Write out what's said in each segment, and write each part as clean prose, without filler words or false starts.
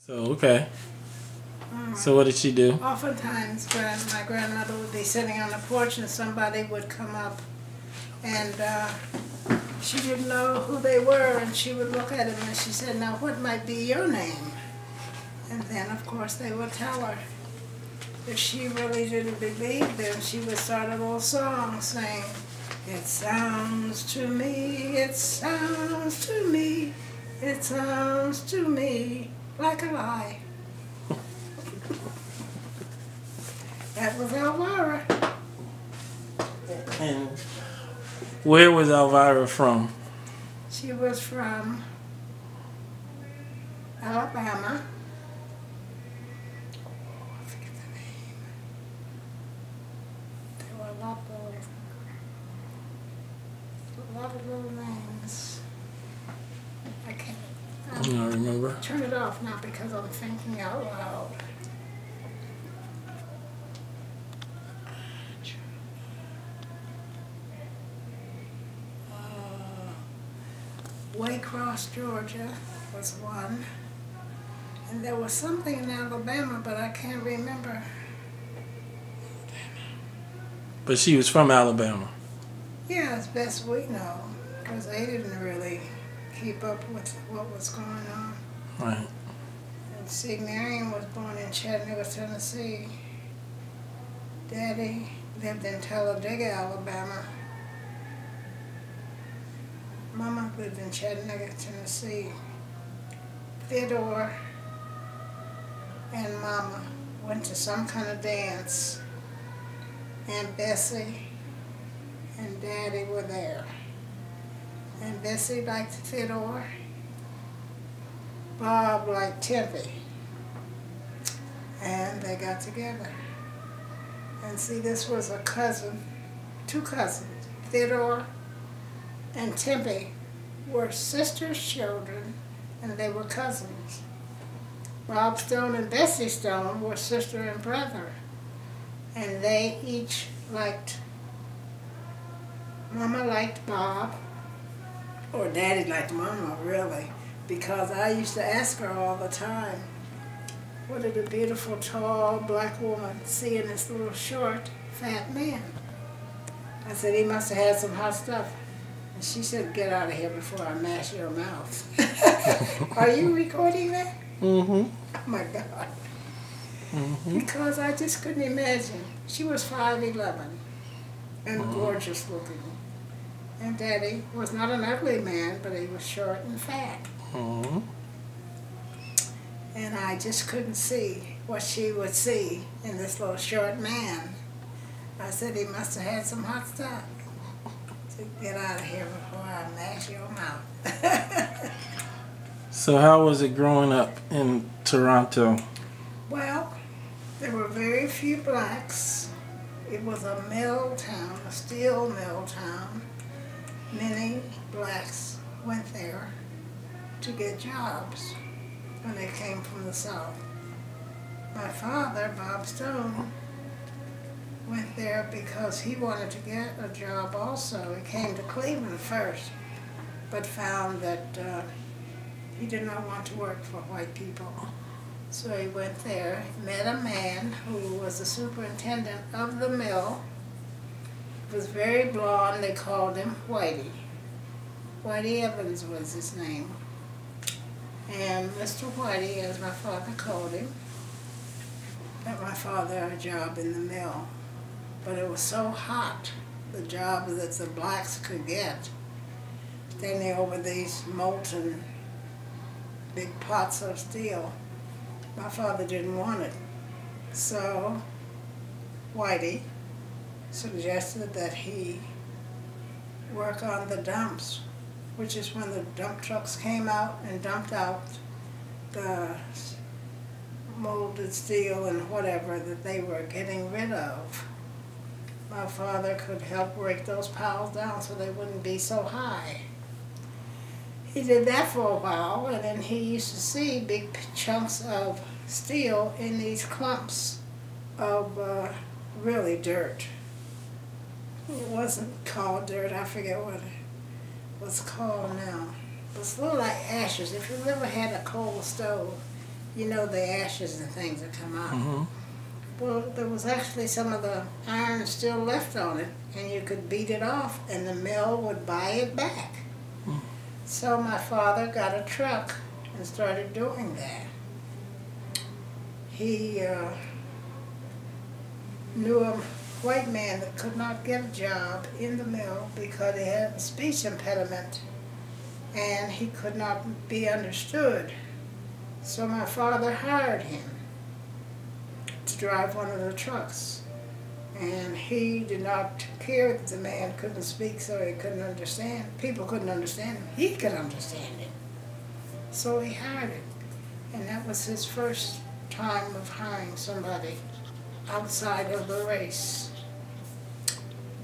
So, okay. So what did she do? Oftentimes, my grandmother would be sitting on the porch and somebody would come up and she didn't know who they were, and she would look at him and she said, "Now what might be your name?" And then of course they would tell her. If she really didn't believe them, she would start a little song saying, "It sounds to me, it sounds to me, it sounds to me like a lie." That was Elvira. And where was Elvira from? She was from Alabama. I forget the name. There were a lot of little names. I can't. I don't remember. Turn it off now because I'm thinking out loud. Waycross, Georgia was one. And there was something in Alabama, but I can't remember. But she was from Alabama. Yeah, as best we know, because they didn't really keep up with what was going on. Right. And see, Marion was born in Chattanooga, Tennessee. Daddy lived in Talladega, Alabama. Mama lived in Chattanooga, Tennessee. Theodore and Mama went to some kind of dance, and Bessie and Daddy were there. And Bessie liked Theodore. Bob liked Tempe. And they got together. And see, this was a cousin, two cousins. Theodore and Tempe were sisters' children, and they were cousins. Bob Stone and Bessie Stone were sister and brother, and they each liked, Mama liked Bob, or Daddy liked Mama, really, because I used to ask her all the time, what did a beautiful, tall, black woman see in this little short, fat man? I said, he must have had some hot stuff. And she said, "Get out of here before I mash your mouth." Are you recording that? Mm-hmm. Oh my God. Mm-hmm. Because I just couldn't imagine. She was 5'11" and gorgeous looking. And Daddy was not an ugly man, but he was short and fat. Mm-hmm. And I just couldn't see what she would see in this little short man. I said, he must have had some hot stuff. Get out of here before I mash your mouth. So how was it growing up in Toronto? Well, there were very few blacks. It was a mill town, a steel mill town. Many blacks went there to get jobs when they came from the South. My father, Bob Stone, went there because he wanted to get a job also. He came to Cleveland first, but found that he did not want to work for white people. So he went there, met a man who was the superintendent of the mill. He was very blond, they called him Whitey. Whitey Evans was his name. And Mr. Whitey, as my father called him, got my father a job in the mill. But it was so hot, the job that the blacks could get, standing over these molten big pots of steel. My father didn't want it. So Whitey suggested that he work on the dumps, which is when the dump trucks came out and dumped out the molded steel and whatever that they were getting rid of. My father could help break those piles down so they wouldn't be so high. He did that for a while, and then he used to see big chunks of steel in these clumps of really dirt. It wasn't called dirt, I forget what it was called now. It was a little like ashes. If you've ever had a coal stove, You know, the ashes and things that come out. Mm-hmm. Well, there was actually some of the iron still left on it, and you could beat it off, and the mill would buy it back. Mm. So my father got a truck and started doing that. He knew a white man that could not get a job in the mill because he had a speech impediment and he could not be understood. So my father hired him to drive one of the trucks. And he did not care that the man couldn't speak, so he couldn't understand. People couldn't understand him. He could understand him. So he hired him. And that was his first time of hiring somebody outside of the race.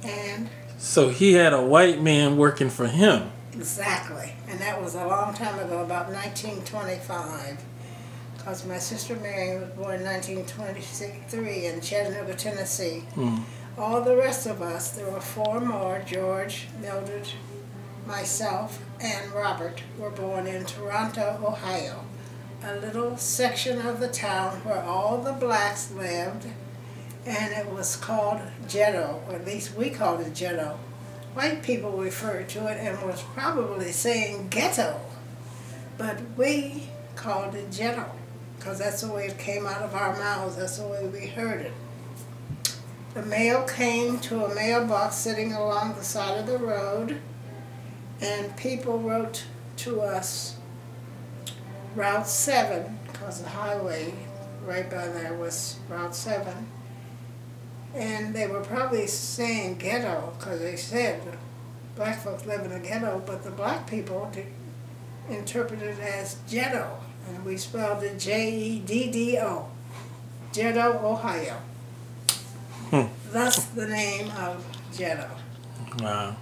And So he had a white man working for him. exactly. And that was a long time ago, about 1925. Because my sister Mary was born in 1923 in Chattanooga, Tennessee. Mm. All the rest of us, there were four more, George, Mildred, myself, and Robert, were born in Toronto, Ohio, a little section of the town where all the blacks lived, and it was called ghetto, or at least we called it ghetto. White people referred to it and was probably saying ghetto, but we called it ghetto, because that's the way it came out of our mouths, that's the way we heard it. The mail came to a mailbox sitting along the side of the road, and people wrote to us Route 7, because the highway right by there was Route 7, and they were probably saying ghetto, because they said black folks live in a ghetto, but the black people interpreted it as ghetto. And we spelled it Jeddo, Jeddo, Ohio. Thus the name of ghetto. Wow.